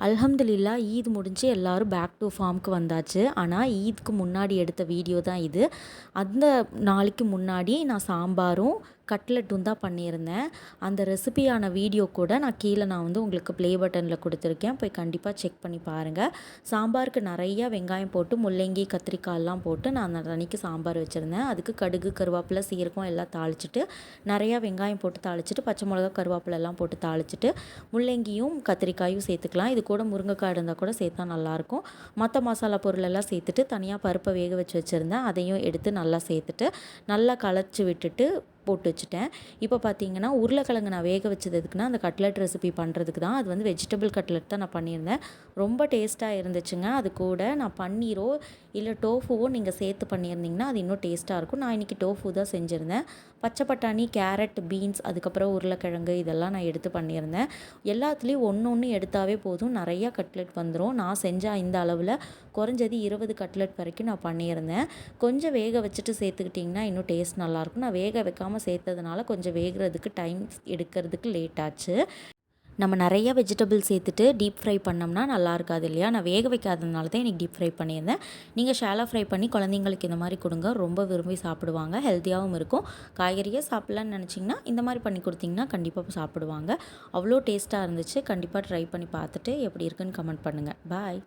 அல்ஹம்துலில்லா ஈத் முடிஞ்சு எல்லோரும் பேக் டு ஃபார்முக்கு வந்தாச்சு. ஆனால் ஈத்க்கு முன்னாடி எடுத்த வீடியோ தான் இது. அந்த நாளைக்கு முன்னாடி நான் சாம்பாரும் கட்லெட்டும் தான் பண்ணியிருந்தேன். அந்த ரெசிபியான வீடியோ கூட நான் வந்து உங்களுக்கு ப்ளே பட்டனில் கொடுத்துருக்கேன். போய் கண்டிப்பாக செக் பண்ணி பாருங்கள். சாம்பாருக்கு நிறையா வெங்காயம் போட்டு முள்ளங்கி கத்திரிக்காயெல்லாம் போட்டு நான் அந்த அன்றைக்கி சாம்பார் வச்சுருந்தேன். அதுக்கு கடுகு கருவேப்பிலை சீரகம் எல்லாம் தாளிச்சிட்டு நிறையா வெங்காயம் போட்டு தாளிச்சிட்டு பச்சை மிளகா கருவேப்பிலை எல்லாம் போட்டு தாளிச்சிட்டு முள்ளங்கியும் கத்திரிக்காயும் சேர்த்துக்கலாம். இது கூட முருங்கைக்காய் இருந்தால் கூட சேர்த்தா நல்லாயிருக்கும். மற்ற மசாலா பொருளெல்லாம் சேர்த்துட்டு தனியாக பருப்பை வேக வச்சுருந்தேன். அதையும் எடுத்து நல்லா சேர்த்துட்டு நல்லா கலச்சி விட்டுட்டு போட்டு வச்சுட்டேன். இப்போ பார்த்தீங்கன்னா உருளைக்கிழங்கு நான் வேக வச்சது எதுக்குன்னா அந்த கட்லெட் ரெசிபி பண்ணுறதுக்கு தான். அது வந்து வெஜிடபிள் கட்லெட் தான் நான் பண்ணியிருந்தேன். ரொம்ப டேஸ்ட்டாக இருந்துச்சுங்க. அது கூட நான் பன்னீரோ இல்லை டோஃபுவோ நீங்கள் சேர்த்து பண்ணியிருந்தீங்கன்னா அது இன்னும் டேஸ்ட்டாக இருக்கும். நான் இன்றைக்கி டோஃபு தான் செஞ்சுருந்தேன். பச்சை பட்டாணி, கேரட், பீன்ஸ், அதுக்கப்புறம் உருளைக்கிழங்கு இதெல்லாம் நான் எடுத்து பண்ணியிருந்தேன். எல்லாத்துலேயும் ஒன்று ஒன்று எடுத்தாவே போதும், நிறையா கட்லெட் வந்துடும். நான் செஞ்ச இந்த அளவில் குறைஞ்சது 20 கட்லெட் வரைக்கும் நான் பண்ணியிருந்தேன். கொஞ்சம் வேக வச்சுட்டு சேர்த்துக்கிட்டிங்கன்னா இன்னும் டேஸ்ட் நல்லாயிருக்கும். நான் வேக வைக்காமல் சேர்த்ததுனால கொஞ்சம் வேகிறதுக்கு டைம் எடுக்கிறதுக்கு லேட் ஆச்சு. நம்ம நிறைய வெஜிடபிள் சேர்த்துட்டு டீப் ஃப்ரை பண்ணோம்னா நல்லா இருக்காது இல்லையா? நான் வேக வைக்காததுனால தான் எனக்கு டீப் ஃப்ரை பண்ணியிருந்தேன். நீங்கள் ஷாலோ ஃப்ரை பண்ணி குழந்தைங்களுக்கு இந்த மாதிரி கொடுங்க. ரொம்ப விரும்பி சாப்பிடுவாங்க. ஹெல்த்தியாகவும் இருக்கும். காய்கறியே சாப்பிட்லான்னு நினச்சிங்கன்னா இந்த மாதிரி பண்ணி கொடுத்தீங்கன்னா கண்டிப்பாக சாப்பிடுவாங்க. அவ்வளோ டேஸ்ட்டாக இருந்துச்சு. கண்டிப்பாக ட்ரை பண்ணி பார்த்துட்டு எப்படி இருக்குன்னு கமெண்ட் பண்ணுங்கள். பாய்.